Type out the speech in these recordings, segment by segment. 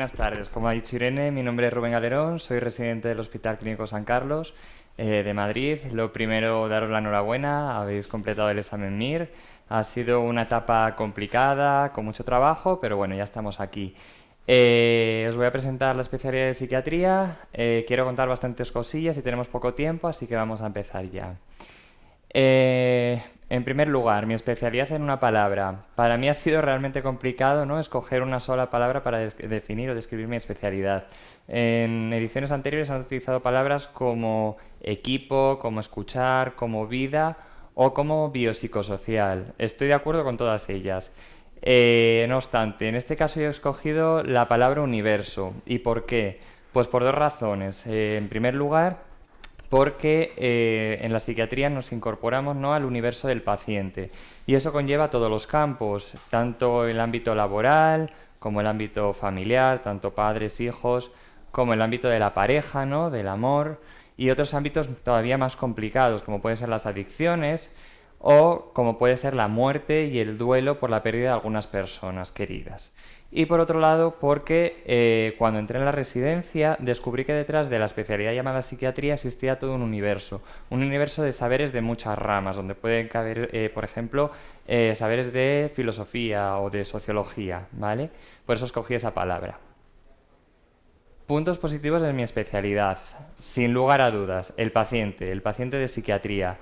Buenas tardes, como ha dicho Irene, mi nombre es Rubén Galerón, soy residente del Hospital Clínico San Carlos de Madrid. Lo primero, daros la enhorabuena, habéis completado el examen MIR. Ha sido una etapa complicada, con mucho trabajo, pero bueno, ya estamos aquí. Os voy a presentar la especialidad de psiquiatría. Quiero contar bastantes cosillas y tenemos poco tiempo, así que vamos a empezar ya. En primer lugar, mi especialidad en una palabra. Para mí ha sido realmente complicado, ¿no?, escoger una sola palabra para definir o describir mi especialidad. En ediciones anteriores han utilizado palabras como equipo, como escuchar, como vida o como biopsicosocial. Estoy de acuerdo con todas ellas. No obstante, en este caso yo he escogido la palabra universo. ¿Y por qué? Pues por dos razones. En primer lugar, porque en la psiquiatría nos incorporamos, ¿no?, al universo del paciente y eso conlleva todos los campos, tanto el ámbito laboral como el ámbito familiar, tanto padres, hijos, como el ámbito de la pareja, ¿no?, del amor y otros ámbitos todavía más complicados, como pueden ser las adicciones o como puede ser la muerte y el duelo por la pérdida de algunas personas queridas. Y por otro lado, porque cuando entré en la residencia descubrí que detrás de la especialidad llamada psiquiatría existía todo un universo de saberes de muchas ramas, donde pueden caber, por ejemplo, saberes de filosofía o de sociología, ¿vale? Por eso escogí esa palabra. Puntos positivos de mi especialidad. Sin lugar a dudas, el paciente de psiquiatría.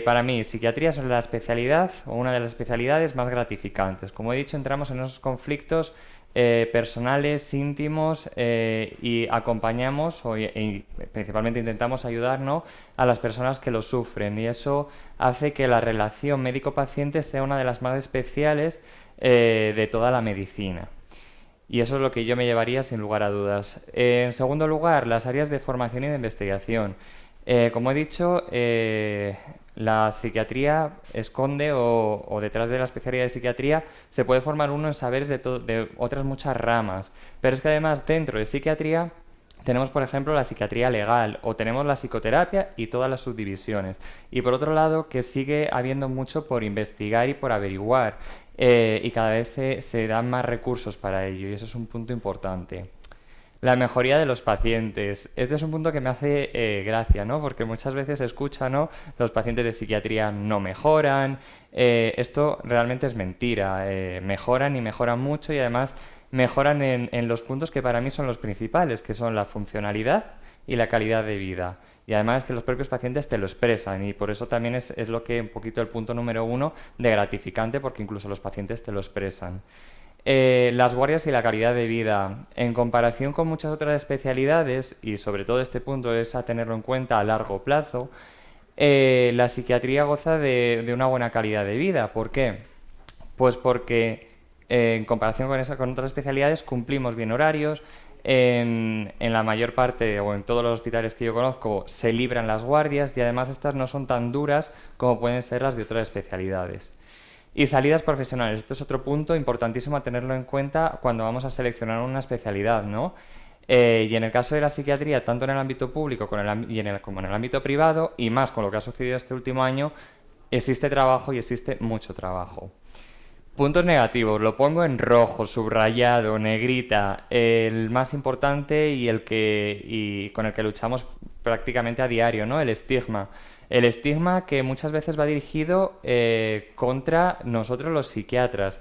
Para mí, psiquiatría es la especialidad o una de las especialidades más gratificantes. Como he dicho, entramos en esos conflictos personales, íntimos y acompañamos y principalmente intentamos ayudar, ¿no?, a las personas que lo sufren y eso hace que la relación médico-paciente sea una de las más especiales de toda la medicina. Y eso es lo que yo me llevaría sin lugar a dudas. En segundo lugar, las áreas de formación y de investigación. Como he dicho, la psiquiatría esconde o detrás de la especialidad de psiquiatría se puede formar uno en saberes de otras muchas ramas. Pero es que además dentro de psiquiatría tenemos, por ejemplo, la psiquiatría legal o tenemos la psicoterapia y todas las subdivisiones. Y por otro lado, que sigue habiendo mucho por investigar y por averiguar. Y cada vez se dan más recursos para ello y eso es un punto importante. La mejoría de los pacientes. Este es un punto que me hace gracia, ¿no? Porque muchas veces se escucha, ¿no?, los pacientes de psiquiatría no mejoran. Esto realmente es mentira. Mejoran y mejoran mucho y además mejoran en los puntos que para mí son los principales, que son la funcionalidad y la calidad de vida. Y además que los propios pacientes te lo expresan y por eso también es lo que un poquito el punto número uno de gratificante porque incluso los pacientes te lo expresan. Las guardias y la calidad de vida. En comparación con muchas otras especialidades, y sobre todo este punto es a tenerlo en cuenta a largo plazo, la psiquiatría goza de una buena calidad de vida. ¿Por qué? Pues porque en comparación con otras especialidades cumplimos bien horarios, en la mayor parte o en todos los hospitales que yo conozco se libran las guardias y además estas no son tan duras como pueden ser las de otras especialidades. Y salidas profesionales. Esto es otro punto importantísimo a tenerlo en cuenta cuando vamos a seleccionar una especialidad, ¿no? Y en el caso de la psiquiatría, tanto en el ámbito público como en el ámbito privado, y más con lo que ha sucedido este último año, existe trabajo y existe mucho trabajo. Puntos negativos, lo pongo en rojo, subrayado, negrita, el más importante y con el que luchamos prácticamente a diario, ¿no? El estigma. El estigma que muchas veces va dirigido contra nosotros los psiquiatras,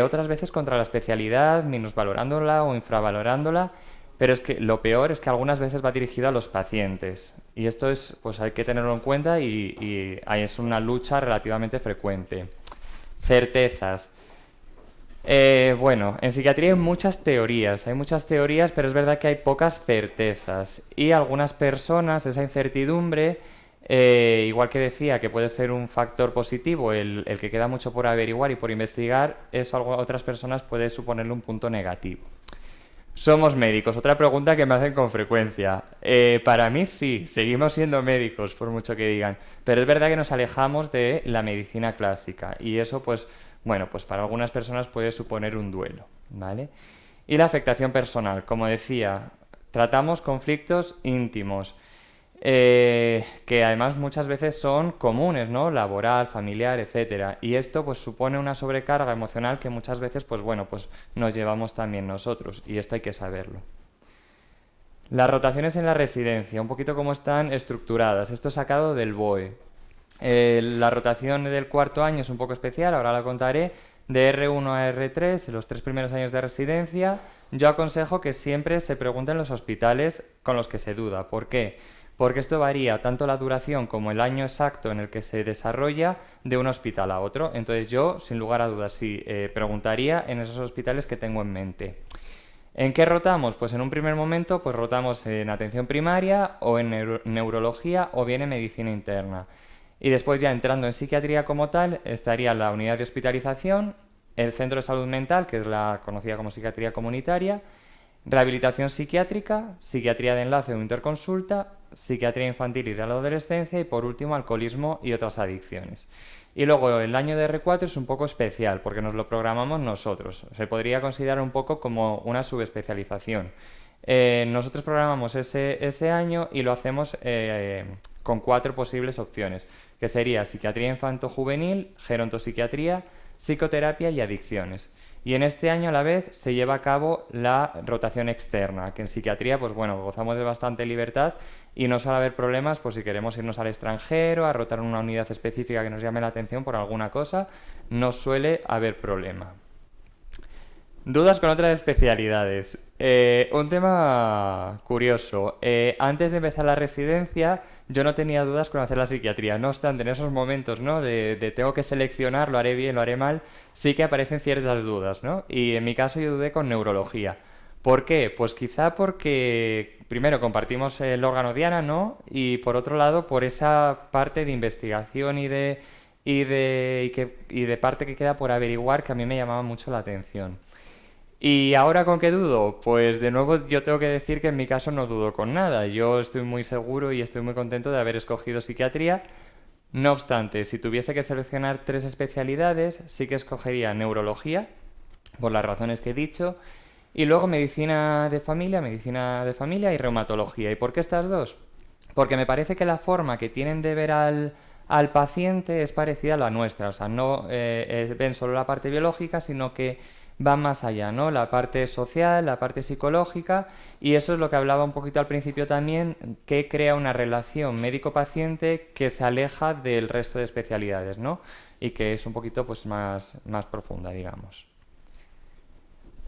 otras veces contra la especialidad, minusvalorándola o infravalorándola, pero es que lo peor es que algunas veces va dirigido a los pacientes. Y esto es, pues hay que tenerlo en cuenta y es una lucha relativamente frecuente. Certezas. Bueno, en psiquiatría hay muchas teorías, pero es verdad que hay pocas certezas. Y algunas personas, esa incertidumbre, igual que decía que puede ser un factor positivo, el que queda mucho por averiguar y por investigar, eso a otras personas puede suponerle un punto negativo. Somos médicos, otra pregunta que me hacen con frecuencia. Para mí sí, seguimos siendo médicos, por mucho que digan, pero es verdad que nos alejamos de la medicina clásica y eso pues, bueno, pues para algunas personas puede suponer un duelo, ¿vale? Y la afectación personal, como decía, tratamos conflictos íntimos. que además muchas veces son comunes, ¿no? Laboral, familiar, etcétera. Y esto pues supone una sobrecarga emocional que muchas veces pues bueno, pues nos llevamos también nosotros y esto hay que saberlo. Las rotaciones en la residencia, un poquito cómo están estructuradas. Esto sacado del BOE. La rotación del cuarto año es un poco especial, ahora la contaré. De R1 a R3, en los 3 primeros años de residencia, yo aconsejo que siempre se pregunten los hospitales con los que se duda. ¿Por qué? Porque esto varía tanto la duración como el año exacto en el que se desarrolla de un hospital a otro. Entonces yo, sin lugar a dudas, sí, preguntaría en esos hospitales que tengo en mente. ¿En qué rotamos? Pues en un primer momento pues rotamos en atención primaria o en neurología o bien en medicina interna. Y después ya entrando en psiquiatría como tal, estaría la unidad de hospitalización, el centro de salud mental, que es la conocida como psiquiatría comunitaria, rehabilitación psiquiátrica, psiquiatría de enlace o interconsulta, psiquiatría infantil y de la adolescencia y por último alcoholismo y otras adicciones. Y luego el año de R4 es un poco especial porque nos lo programamos nosotros. Se podría considerar un poco como una subespecialización. Nosotros programamos ese año y lo hacemos con 4 posibles opciones, que sería psiquiatría infanto-juvenil, gerontopsiquiatría, psicoterapia y adicciones. Y en este año a la vez se lleva a cabo la rotación externa, que en psiquiatría pues bueno, gozamos de bastante libertad y no suele haber problemas pues si queremos irnos al extranjero, a rotar en una unidad específica que nos llame la atención por alguna cosa, no suele haber problema. Dudas con otras especialidades. Un tema curioso. Antes de empezar la residencia, yo no tenía dudas con hacer la psiquiatría. No obstante, en esos momentos, ¿no? De tengo que seleccionar, lo haré bien, lo haré mal, sí que aparecen ciertas dudas, ¿no? Y en mi caso yo dudé con neurología. ¿Por qué? Pues quizá porque, primero, compartimos el órgano diana, ¿no? Y por otro lado, por esa parte de investigación y de parte que queda por averiguar que a mí me llamaba mucho la atención. ¿Y ahora con qué dudo? Pues de nuevo yo tengo que decir que en mi caso no dudo con nada. Yo estoy muy seguro y estoy muy contento de haber escogido psiquiatría. No obstante, si tuviese que seleccionar 3 especialidades, sí que escogería neurología, por las razones que he dicho, y luego medicina de familia y reumatología. ¿Y por qué estas dos? Porque me parece que la forma que tienen de ver al paciente es parecida a la nuestra. O sea, no ven solo la parte biológica, sino que van más allá, ¿no? La parte social, la parte psicológica, y eso es lo que hablaba un poquito al principio también, que crea una relación médico-paciente que se aleja del resto de especialidades, ¿no? Y que es un poquito pues más profunda, digamos.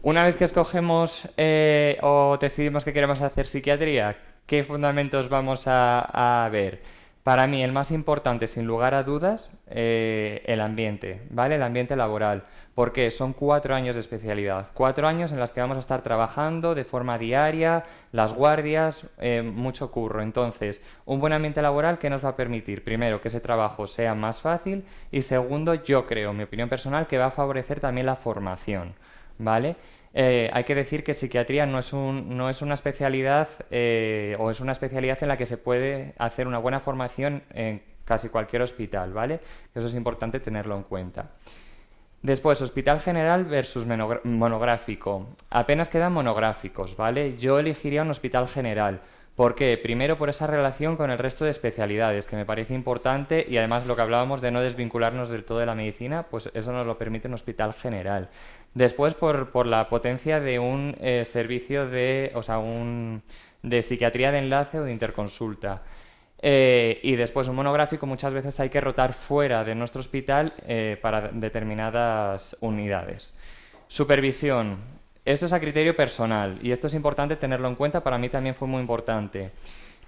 Una vez que escogemos o decidimos que queremos hacer psiquiatría, ¿qué fundamentos vamos a ver? Para mí el más importante, sin lugar a dudas, el ambiente, ¿vale? El ambiente laboral. Porque son 4 años de especialidad. 4 años en los que vamos a estar trabajando de forma diaria, las guardias, mucho curro. Entonces, un buen ambiente laboral que nos va a permitir, primero, que ese trabajo sea más fácil y segundo, yo creo, mi opinión personal, que va a favorecer también la formación, ¿vale? Hay que decir que psiquiatría no es una especialidad o es una especialidad en la que se puede hacer una buena formación en casi cualquier hospital, ¿vale? Eso es importante tenerlo en cuenta. Después, hospital general versus monográfico. Apenas quedan monográficos, ¿vale? Yo elegiría un hospital general. ¿Por qué? Primero por esa relación con el resto de especialidades, que me parece importante y además lo que hablábamos de no desvincularnos del todo de la medicina, pues eso nos lo permite un hospital general. Después por la potencia de un servicio de psiquiatría de enlace o de interconsulta. Y después un monográfico muchas veces hay que rotar fuera de nuestro hospital para determinadas unidades. Supervisión. Esto es a criterio personal y esto es importante tenerlo en cuenta, para mí también fue muy importante.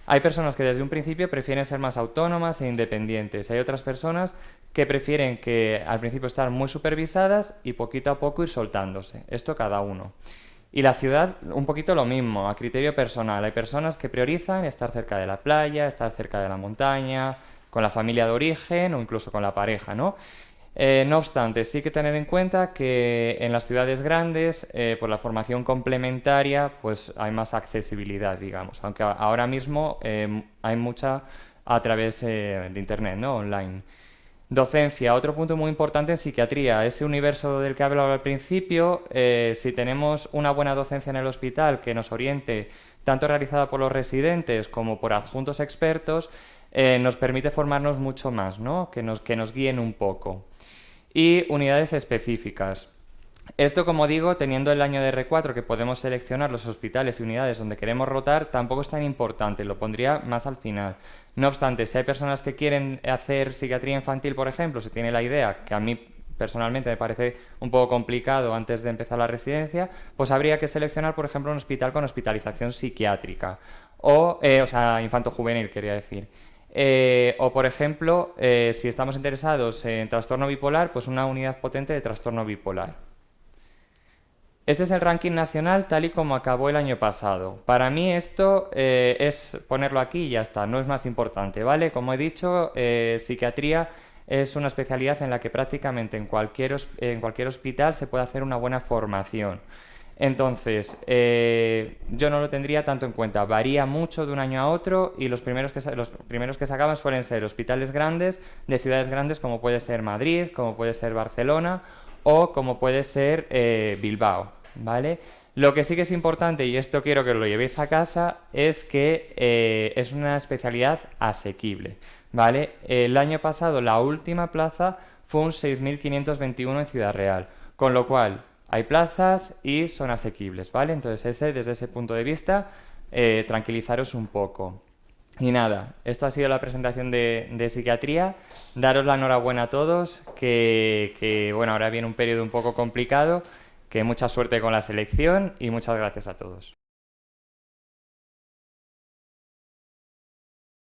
Hay personas que desde un principio prefieren ser más autónomas e independientes. Hay otras personas que prefieren que al principio estar muy supervisadas y poquito a poco ir soltándose. Esto cada uno. Y la ciudad, un poquito lo mismo, a criterio personal. Hay personas que priorizan estar cerca de la playa, estar cerca de la montaña, con la familia de origen o incluso con la pareja, ¿no? No obstante, sí que tener en cuenta que en las ciudades grandes, por la formación complementaria, pues hay más accesibilidad, digamos. Aunque ahora mismo hay mucha a través de Internet, ¿no? Online. Docencia, otro punto muy importante en psiquiatría, ese universo del que hablaba al principio, si tenemos una buena docencia en el hospital que nos oriente tanto realizada por los residentes como por adjuntos expertos, nos permite formarnos mucho más, ¿no? Que nos guíen un poco. Y unidades específicas. Esto, como digo, teniendo el año de R4 que podemos seleccionar los hospitales y unidades donde queremos rotar, tampoco es tan importante, lo pondría más al final. No obstante, si hay personas que quieren hacer psiquiatría infantil, por ejemplo, se tiene la idea, que a mí personalmente me parece un poco complicado antes de empezar la residencia, pues habría que seleccionar, por ejemplo, un hospital con hospitalización psiquiátrica, o sea, infanto-juvenil, quería decir. O, por ejemplo, si estamos interesados en trastorno bipolar, pues una unidad potente de trastorno bipolar. Este es el ranking nacional tal y como acabó el año pasado. Para mí esto es ponerlo aquí y ya está, no es más importante, ¿vale? Como he dicho, psiquiatría es una especialidad en la que prácticamente en cualquier hospital se puede hacer una buena formación. Entonces, yo no lo tendría tanto en cuenta. Varía mucho de un año a otro y los primeros que se acaban suelen ser hospitales grandes, de ciudades grandes como puede ser Madrid, como puede ser Barcelona o como puede ser Bilbao, ¿vale? Lo que sí que es importante, y esto quiero que lo llevéis a casa, es que es una especialidad asequible, ¿vale? El año pasado la última plaza fue un 6.521 en Ciudad Real, con lo cual hay plazas y son asequibles, ¿vale? Entonces desde ese punto de vista, tranquilizaros un poco. Y nada, esto ha sido la presentación de psiquiatría. Daros la enhorabuena a todos, bueno, ahora viene un periodo un poco complicado, que mucha suerte con la selección y muchas gracias a todos.